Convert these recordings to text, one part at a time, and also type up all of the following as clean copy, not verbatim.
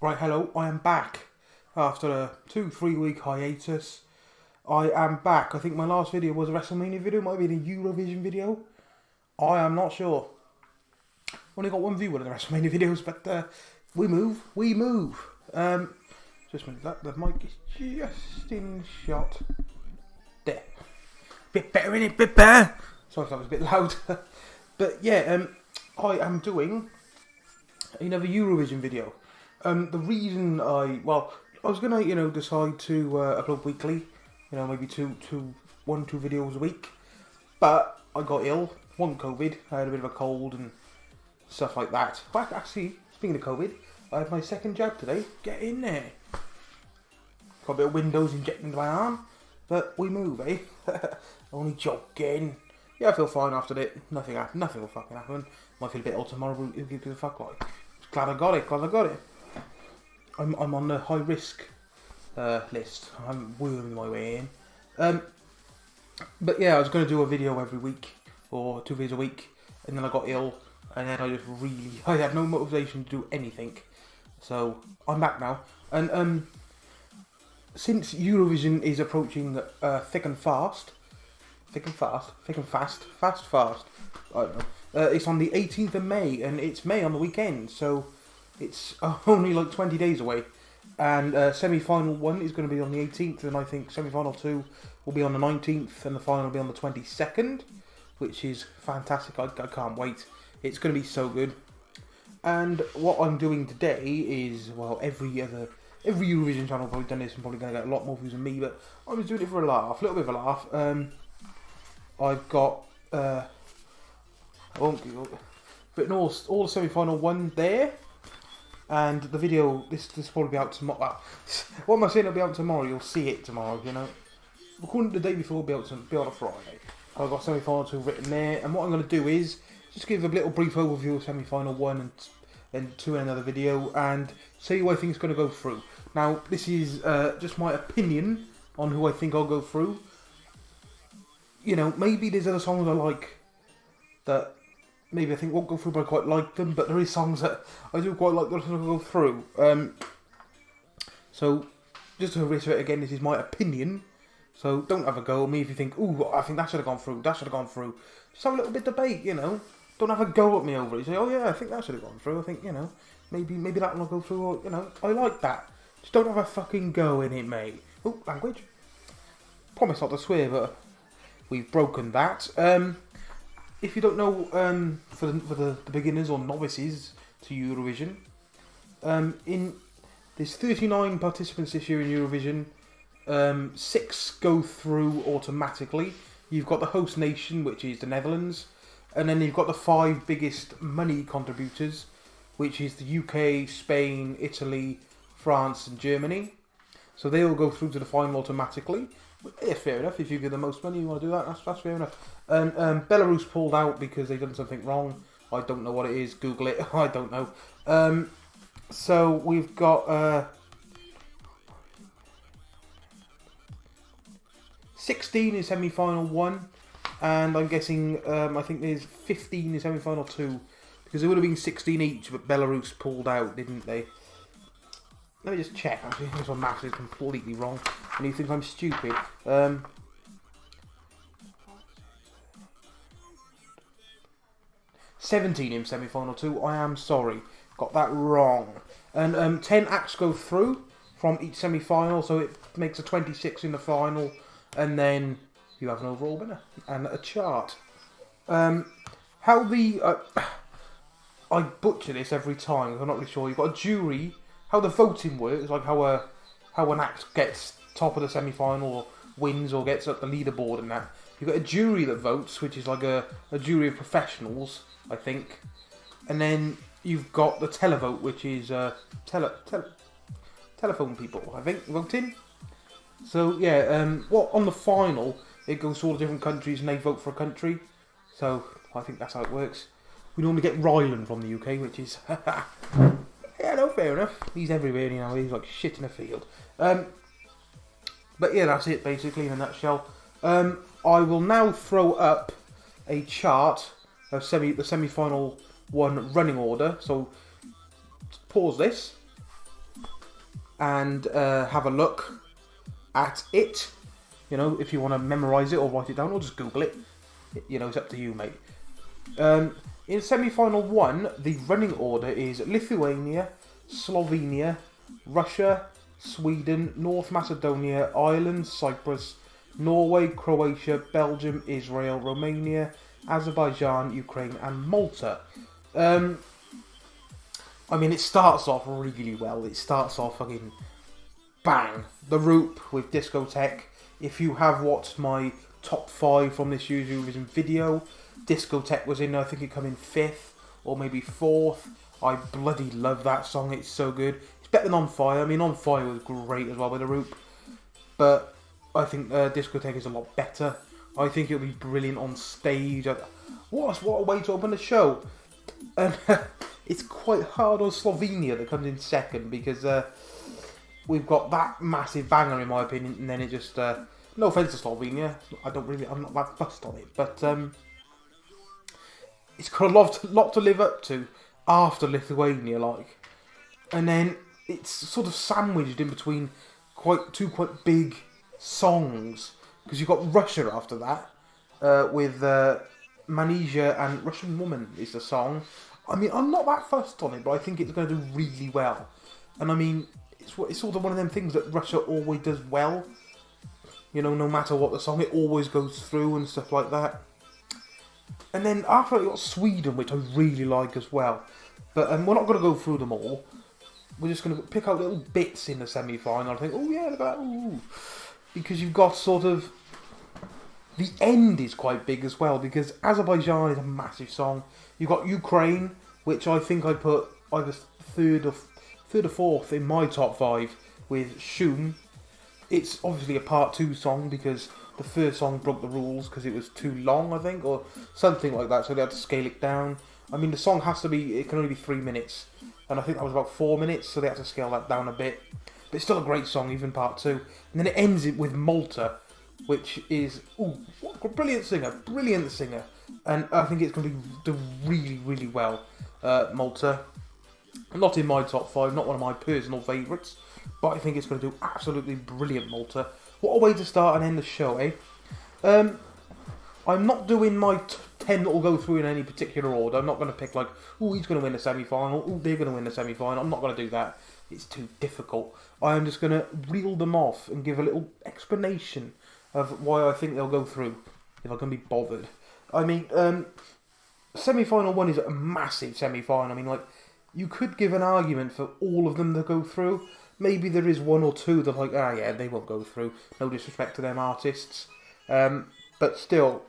Right, hello, I am back. After a 2-3 week hiatus, I am back. I think my last video was a WrestleMania video, might have been a Eurovision video. I am not sure. Only got one view of the WrestleMania videos, but we move. Just a minute, the mic is just in shot. There. Bit better, innit? Bit better. Sorry if that was a bit loud. But yeah, I am doing another Eurovision video. The reason I was gonna, decide to upload weekly, maybe two videos a week, but I got ill, COVID, I had a bit of a cold and stuff like that. But actually, speaking of COVID, I had my second jab today. Get in there. Got a bit of Windows injected into my arm, but we move, eh? Only joking. Yeah, I feel fine after it. Nothing will fucking happen. Might feel a bit ill tomorrow, but who gives a fuck, like? Glad I got it. I'm on the high risk list. I'm worming my way in. But yeah, I was going to do a video every week or 2 videos a week, and then I got ill, and then I had no motivation to do anything. So I'm back now, and since Eurovision is approaching thick and fast. I don't know. It's on the 18th of May, and it's May on the weekend, so it's only like 20 days away. And semi-final 1 is going to be on the 18th, and I think semi-final 2 will be on the 19th, and the final will be on the 22nd, which is fantastic. I can't wait. It's going to be so good. And what I'm doing today is, every Eurovision channel probably done this and probably going to get a lot more views than me, but I'm just doing it for a little bit of a laugh. I've got, I won't written all the semi-final 1 there, and the video, this will probably be out tomorrow. What am I saying? It'll be out tomorrow. You'll see it tomorrow. Recording the day before, it'll be on a Friday. I've got semi-final 2 written there, and what I'm going to do is just give a little brief overview of semi-final 1 and 2 in another video, and say who I think is going to go through. Now, this is just my opinion on who I think I'll go through. Maybe there's other songs I like that maybe I think won't go through, but I quite like them. But there is songs that I do quite like that will go through. So, just to reiterate again, this is my opinion. So don't have a go at me if you think, ooh, I think that should have gone through. Just have a little bit of debate, Don't have a go at me over it. You say, oh yeah, I think that should have gone through. I think, maybe that one will go through. Or, I like that. Just don't have a fucking go in it, mate. Oh, language. Promise not to swear, but we've broken that. If you don't know, for the beginners or novices to Eurovision, there's 39 participants this year in Eurovision. 6 go through automatically. You've got the host nation, which is the Netherlands, and then you've got the 5 biggest money contributors, which is the UK, Spain, Italy, France, and Germany. So they all go through to the final automatically. Yeah, fair enough. If you give the most money, you want to do that. That's fair enough. And Belarus pulled out because they've done something wrong. I don't know what it is. Google it. I don't know. So we've got 16 in semi-final 1, and I'm guessing I think there's 15 in semi-final 2, because there would have been 16 each, but Belarus pulled out, didn't they? Let me just check, actually. This one maths is completely wrong, and you think I'm stupid. 17 in semi-final 2, I am sorry. Got that wrong. And 10 acts go through from each semi-final, so it makes a 26 in the final, and then you have an overall winner and a chart. I butcher this every time, I'm not really sure. You've got a jury. How the voting works, like how an act gets top of the semi-final or wins or gets up the leaderboard and that. You've got a jury that votes, which is like a jury of professionals, I think. And then you've got the televote, which is telephone people, I think, voting. So yeah, on the final, it goes to all the different countries and they vote for a country. So I think that's how it works. We normally get Ryland from the UK, which is... Yeah, no, fair enough. He's everywhere, he's like shit in a field. But yeah, that's it, basically, in a nutshell. I will now throw up a chart of the semi-final 1 running order. So, pause this. and have a look at it. You know, if you want to memorise it or write it down or just Google it. You know, it's up to you, mate. In semi-final 1, the running order is Lithuania, Slovenia, Russia, Sweden, North Macedonia, Ireland, Cyprus, Norway, Croatia, Belgium, Israel, Romania, Azerbaijan, Ukraine and Malta. I mean, it starts off really well. It starts off fucking bang. The Roop with Discotheque. If you have watched my top 5 from this year's Eurovision video, Discotheque was in, I think it came in 5th or maybe 4th. I bloody love that song. It's so good. It's better than On Fire. I mean, On Fire was great as well with the Roop. But I think Discotheque is a lot better. I think it'll be brilliant on stage. What a way to open the show. And it's quite hard on Slovenia that comes in second because we've got that massive banger in my opinion, and then it just no offense to Slovenia, I'm not that fussed on it, but it's got a lot to live up to after Lithuania, like, and then it's sort of sandwiched in between two quite big songs because you've got Russia after that with Manesia and Russian Woman is the song. I mean, I'm not that fussed on it, but I think it's going to do really well. And I mean, it's sort of one of them things that Russia always does well. You know, no matter what the song, it always goes through and stuff like that. And then after I got Sweden, which I really like as well. But we're not going to go through them all. We're just going to pick out little bits in the semi-final. I think, oh yeah, look at that. Ooh. Because you've got sort of... The end is quite big as well, because Azerbaijan is a massive song. You've got Ukraine, which I think I put either third or fourth in my top 5 with Shum. It's obviously a part 2 song because the first song broke the rules because it was too long, I think, or something like that, so they had to scale it down. I mean, the song it can only be 3 minutes, and I think that was about 4 minutes, so they had to scale that down a bit. But it's still a great song, even part 2. And then it ends it with Malta, which is, what a brilliant singer. And I think it's going to do really, really well, Malta. Not in my top 5, not one of my personal favourites, but I think it's going to do absolutely brilliant, Malta. What a way to start and end the show, eh? I'm not doing my 10 that will go through in any particular order. I'm not going to pick like, he's going to win the semi-final, they're going to win the semi-final. I'm not going to do that. It's too difficult. I am just going to reel them off and give a little explanation of why I think they'll go through, if I can be bothered. I mean, semi-final 1 is a massive semi-final. I mean, like, you could give an argument for all of them to go through. Maybe there is 1 or 2 that like, yeah, they won't go through. No disrespect to them artists. But still,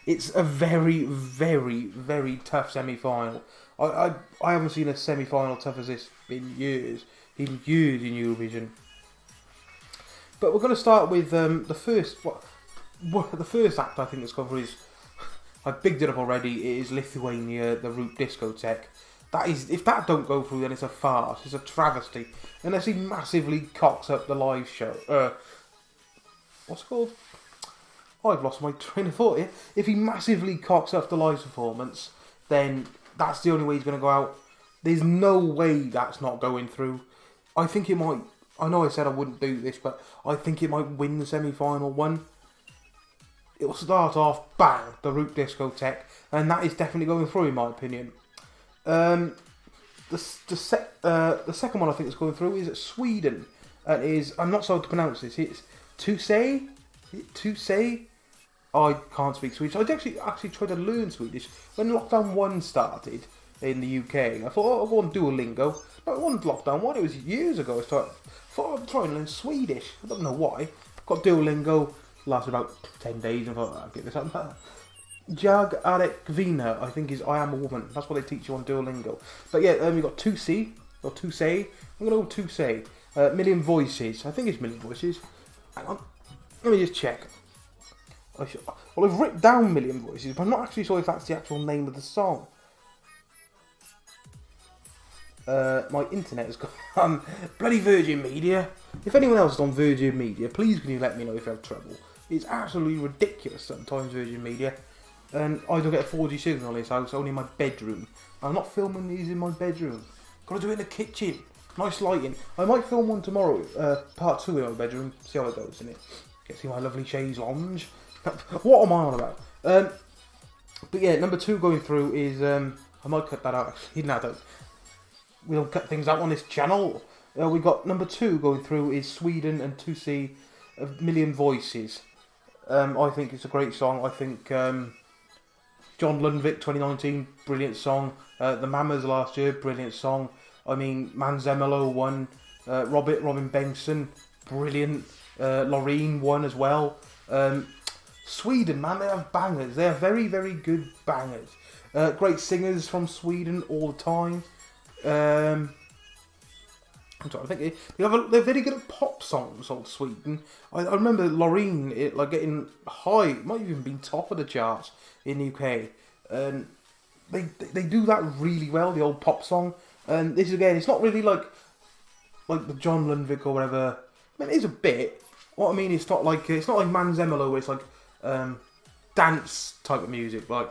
it's a very, very, very tough semi-final. I haven't seen a semi-final tough as this in years. In Eurovision. But we're going to start with the first act I think that's covered is, I've bigged it up already, it is Lithuania, the Roop Discotheque. That is, if that don't go through, then it's a farce, it's a travesty. Unless he massively cocks up the live show. What's it called? I've lost my train of thought here. If he massively cocks up the live performance, then that's the only way he's going to go out. There's no way that's not going through. I think it might. I know I said I wouldn't do this, but I think it might win the semi-final 1. It will start off, bang, the Roop Discotheque, and that is definitely going through in my opinion. The second one I think is going through is Sweden, and is, I'm not sure to pronounce this, it's Tusse? I can't speak Swedish. I actually tried to learn Swedish when Lockdown 1 started in the UK. I thought, I'll go on Duolingo. No, it wasn't Lockdown 1, it was years ago. I thought I'd try and learn Swedish. I don't know why. Got Duolingo, lasted about 10 days, and I thought, I'll get this up. Jag Arek Vina, I think is I am a woman. That's what they teach you on Duolingo. But yeah, we've got Tusse, or Tusse. I'm going to go with Tusse. Million Voices. I think it's Million Voices. Hang on. Let me just check. Well, I've written down Million Voices, but I'm not actually sure if that's the actual name of the song. My internet has gone. Bloody Virgin Media. If anyone else is on Virgin Media, please can you let me know if you have trouble. It's absolutely ridiculous sometimes, Virgin Media. And I don't get a 4G signal in this house, only in my bedroom. I'm not filming these in my bedroom. Gotta do it in the kitchen. Nice lighting. I might film one tomorrow, part 2 in my bedroom, see how it goes, innit? Get to see my lovely chaise lounge. What am I on about? But yeah, number 2 going through is, I might cut that out actually, no, we don't cut things out on this channel. We got number 2 going through is Sweden and To See a Million Voices. I think it's a great song. I think John Lundvik 2019, brilliant song. The Mamas last year, brilliant song. I mean, Manzemelo won. Robin Bengtsson, brilliant. Loreen won as well. Sweden, man, they have bangers. They are very, very good bangers. Great singers from Sweden all the time. I'm trying to think. They're very good at pop songs, old Sweden. I remember Loreen getting high. It might have even been top of the charts in the UK. They do that really well, the old pop song. And this again, it's not really like the John Lundvik or whatever. I mean, it is a bit. What I mean, it's not like Manzemelo, where it's like dance type of music. Like,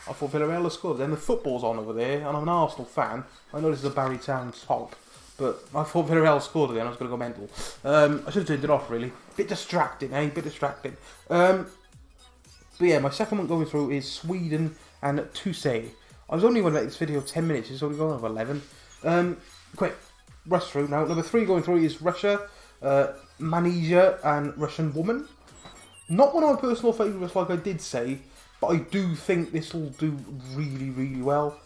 I thought Villarreal had scored. Then the football's on over there, and I'm an Arsenal fan. I know this is a Barry Town top, but I thought Villarreal scored again. I was going to go mental. I should have turned it off, really. Bit distracting, eh? Bit distracting. But yeah, my second one going through is Sweden and To Say. I was only going to make this video 10 minutes. It's only going over 11. Quick, rush through now. Number 3 going through is Russia, Manesia, and Russian Woman. Not one of my personal favourites, like I did say, but I do think this will do really, really well.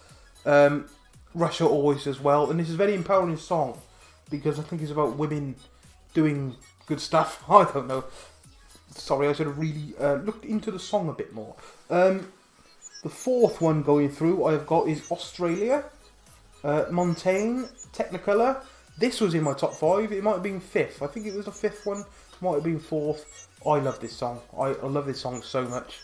Russia always does well, and this is a very empowering song because I think it's about women doing good stuff. I don't know. Sorry, I should have really looked into the song a bit more. The 4th one going through I've got is Australia, Montaigne, Technicolor. This was in my top 5. It might have been 5th. I think it was the 5th one. Might have been 4th. I love this song. I love this song so much.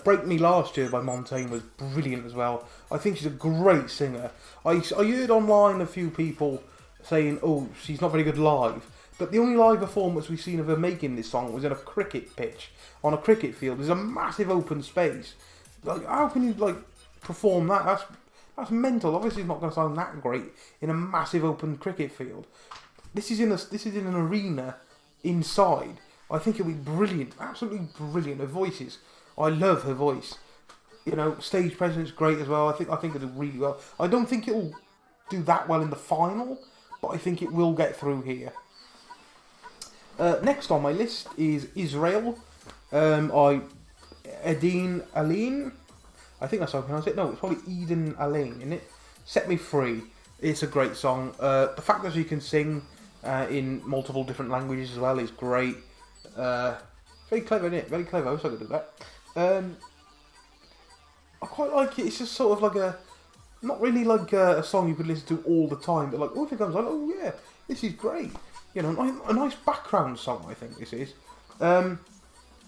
Break Me Last Year by Montaigne was brilliant as well. I think she's a great singer. I heard online a few people saying, oh, she's not very good live. But the only live performance we've seen of her making this song was in a cricket pitch, on a cricket field. There's a massive open space. Like, how can you perform that? That's mental. Obviously, it's not going to sound that great in a massive open cricket field. This is in an arena inside. I think it'll be brilliant, absolutely brilliant. Her voice I love her voice. You know, stage presence great as well. I think it'll do really well. I don't think it'll do that well in the final, but I think it will get through here. Next on my list is Israel. Edin Aline. I think that's how I pronounce it. No, it's probably Eden Aline, isn't it? Set Me Free. It's a great song. The fact that she can sing in multiple different languages as well is great. Very clever, isn't it? Very clever. I wish I could do that. I quite like it. It's just sort of like not really like a song you could listen to all the time, but like, if it comes on, oh yeah, this is great. You know, a nice background song, I think this is.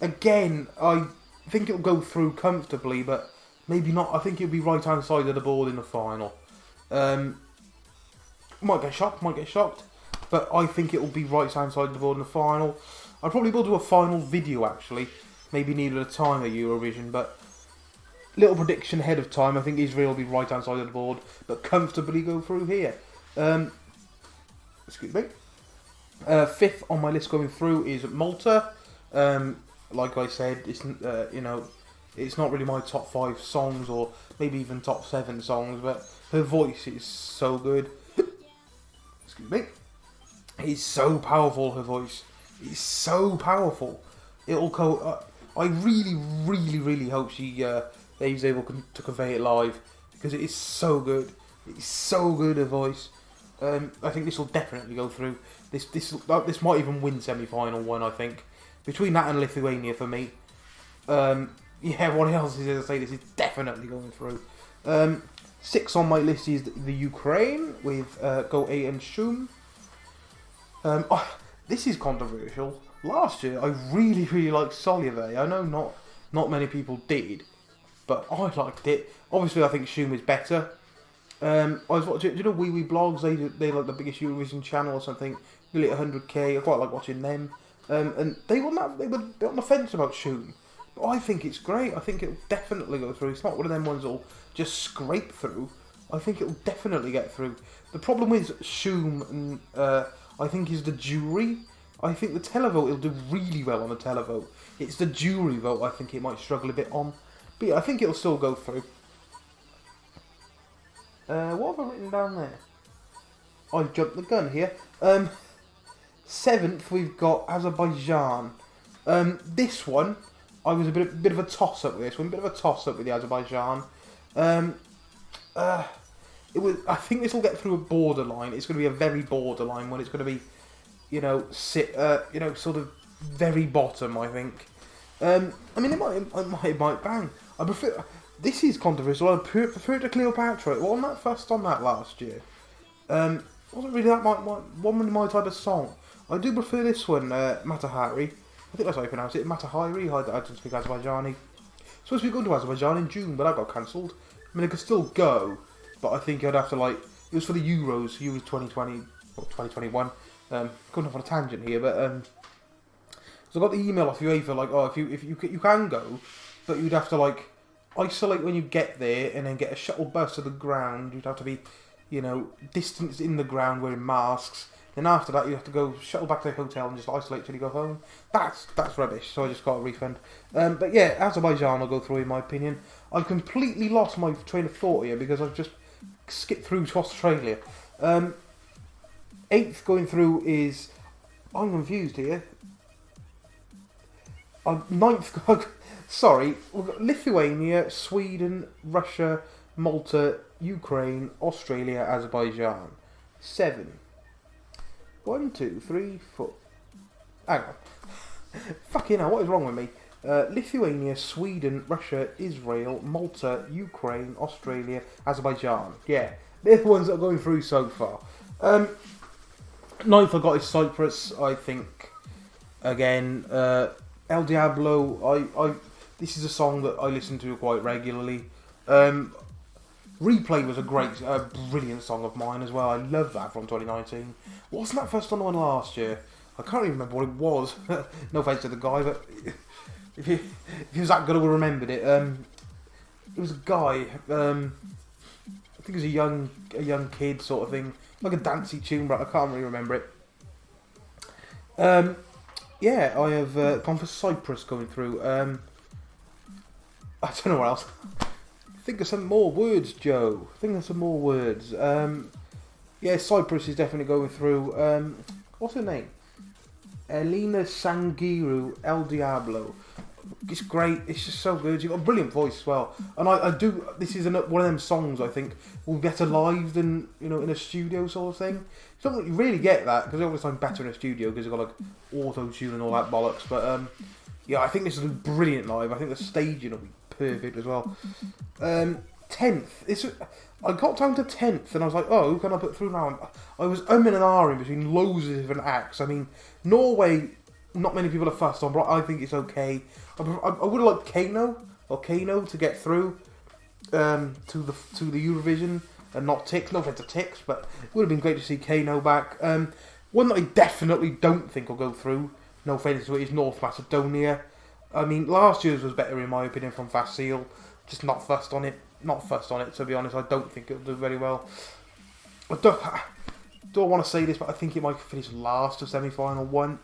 Again, I think it'll go through comfortably, but maybe not. I think it'll be right hand side of the board in the final. Might get shocked, but I think it'll be right hand side of the board in the final. I probably will do a final video actually, maybe needed a time at Eurovision, but little prediction ahead of time. I think Israel will be right hand side of the board, but comfortably go through here. Excuse me. 5th on my list going through is Malta. Like I said, it's it's not really my top 5 songs or maybe even top 7 songs, but her voice is so good. Excuse me. It's so powerful. Her voice is so powerful. It'll go. I really, really, really hope she is able to convey it live because it is so good. It's so good. Her voice. I think this will definitely go through. This might even win semi-final one. I think between that and Lithuania for me. Yeah, what else is there to say? This is definitely going through. 6 on my list is the Ukraine with Go A and Shum. This is controversial. Last year, I really, really liked Solive. I know not many people did, but I liked it. Obviously, I think Shum is better. I was watching, you know, Wee Wee Blogs. They like the biggest Eurovision channel or something. Nearly 100k. I quite like watching them. And they were on the fence about Shum. But I think it's great. I think it'll definitely go through. It's not one of them ones that'll just scrape through. I think it'll definitely get through. The problem with Shum, and I think, is the jury. I think the televote, it'll do really well on the televote. It's the jury vote I think it might struggle a bit on. But yeah, I think it'll still go through. What have I written down there? I jumped the gun here. 7th, we've got Azerbaijan. This one, I was a bit of a toss-up with this one. A bit of a toss-up with the Azerbaijan. I think this will get through a borderline. It's going to be a very borderline one. It's going to be, sort of very bottom, I think. I mean, it might bang. I prefer. This is controversial. I prefer it to Cleopatra. It wasn't that fussed on that last year. Wasn't really that my type of song. I do prefer this one, Matahari. I think that's how you pronounce it, Matahari. I don't speak Azerbaijani. Supposed to be going to Azerbaijan in June, but that got cancelled. I mean, I could still go, but I think I'd have to it was for the Euros 2020 or 2021. Going off on a tangent here, but so I got the email off UEFA if you can go, but you'd have to isolate when you get there and then get a shuttle bus to the ground. You'd have to be, distanced in the ground wearing masks. Then after that, you have to go shuttle back to the hotel and just isolate till you go home. That's rubbish. So I just got a refund. But yeah, Azerbaijan will go through in my opinion. I completely lost my train of thought here because I've just skipped through to Australia. 8th going through is, I'm confused here. 9th, sorry, we've got Lithuania, Sweden, Russia, Malta, Ukraine, Australia, Azerbaijan. 7. 1, 2, 3, 4. Hang on. Fucking hell, what is wrong with me? Lithuania, Sweden, Russia, Israel, Malta, Ukraine, Australia, Azerbaijan. Yeah, they're the ones that are going through so far. 9th I got is Cyprus. I think, again, El Diablo, this is a song that I listen to quite regularly. Replay was a brilliant song of mine as well. I love that from 2019. Wasn't that first on the one last year? I can't even remember what it was. No offense to the guy, but if he was that good, I would have remembered it. It was a guy. I think it was a young kid sort of thing, like a dancey tune, but I can't really remember it. Yeah, I have gone for Cyprus going through. I don't know what else. Think of some more words, Joe. Think of some more words. Yeah, Cyprus is definitely going through. What's her name? Elena Sangiru, El Diablo. It's great. It's just so good. You've got a brilliant voice as well. And I do. This is one of them songs I think will be better live than in a studio sort of thing. You don't really get that because they always sound better in a studio because they've got auto tune and all that bollocks. But yeah, I think this will be brilliant live. I think the staging will be perfect as well. 10th. I got down to 10th and I was like, oh, who can I put through now? I was umming and ahhing between loads of different acts. I mean, Norway, not many people are fussed on, but I think it's okay. I would have liked Kano to get through to the Eurovision and not Tix. No offense to Tix, but it would have been great to see Kano back. One that I definitely don't think will go through, no offense to it, is North Macedonia. I mean, last year's was better in my opinion from Vasil. Just not fussed on it, to be honest. I don't think it'll do very well. I don't want to say this, but I think it might finish last of semi-final one.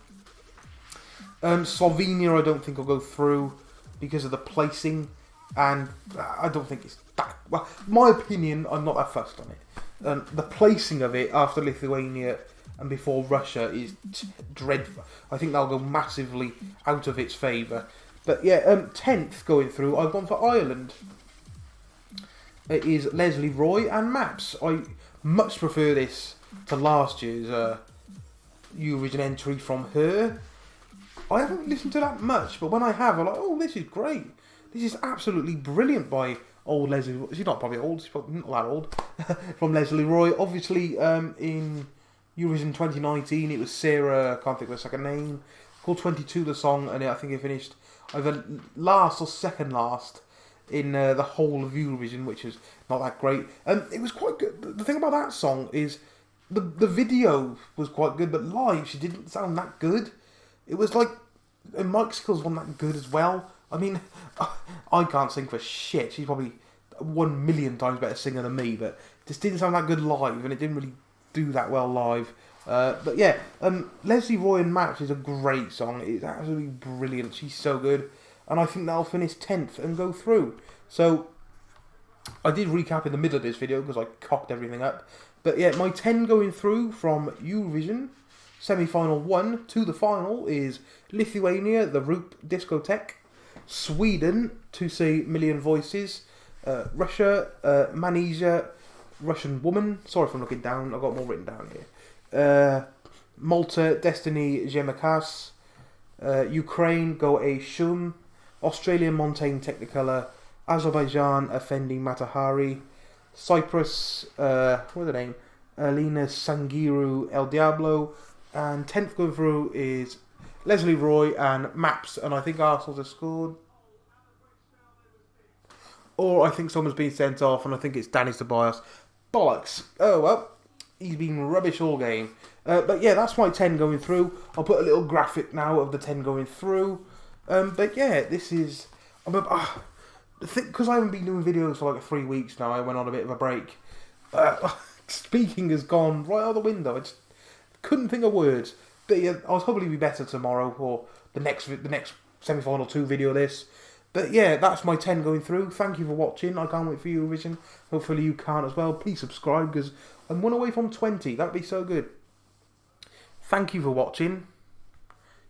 Slovenia I don't think will go through because of the placing, and I don't think it's that well. My opinion, I'm not that fussed on it. The placing of it after Lithuania and before Russia is dreadful. I think that'll go massively out of its favour. But yeah, 10th going through, I've gone for Ireland. It is Leslie Roy and Maps. I much prefer this to last year's Eurovision entry from her. I haven't listened to that much, but when I have, I'm like, oh, this is great. This is absolutely brilliant by old Leslie Roy. She's not probably old, she's probably not that old. From Leslie Roy. Obviously, in Eurovision 2019, it was Sarah, I can't think of her second name, called 22 the song, and I think it finished either last or second last in the whole of Eurovision, which is not that great. It was quite good. The thing about that song is the video was quite good, but live she didn't sound that good. It was like, and Mike Skills wasn't that good as well. I mean, I can't sing for shit. She's probably 1,000,000 times better singer than me, but just didn't sound that good live, and it didn't really do that well live. But yeah, Leslie Roy and Maps is a great song. It's absolutely brilliant. She's so good, and I think that'll finish 10th and go through. So I did recap in the middle of this video because I cocked everything up. But yeah, my 10 going through from Eurovision semi-final 1 to the final is Lithuania, the Roop Discotheque, Sweden, To Say Million Voices, Russia, Manesia, Russian Woman. Sorry if I'm looking down, I've got more written down here. Malta, Destiny, Jemakas, Ukraine, Go A Shum, Australia, Montaigne Technicolor, Azerbaijan, Offending Matahari, Cyprus, what's the name? Alina Sangiru El Diablo, and 10th going through is Leslie Roy and Maps, and I think Arsenal has scored. Or I think someone's been sent off, and I think it's Danny Tobias. Bollocks. Oh well, he's been rubbish all game. But yeah, that's my 10 going through. I'll put a little graphic now of the 10 going through. But yeah, this is... because I haven't been doing videos for like 3 weeks now, I went on a bit of a break. Speaking has gone right out the window. I just couldn't think of words. But yeah, I'll probably be better tomorrow or the next semi-final 2 video of this. But yeah, that's my 10 going through. Thank you for watching. I can't wait for Eurovision. Hopefully you can as well. Please subscribe because I'm 1 away from 20. That'd be so good. Thank you for watching.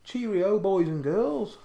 Cheerio, boys and girls.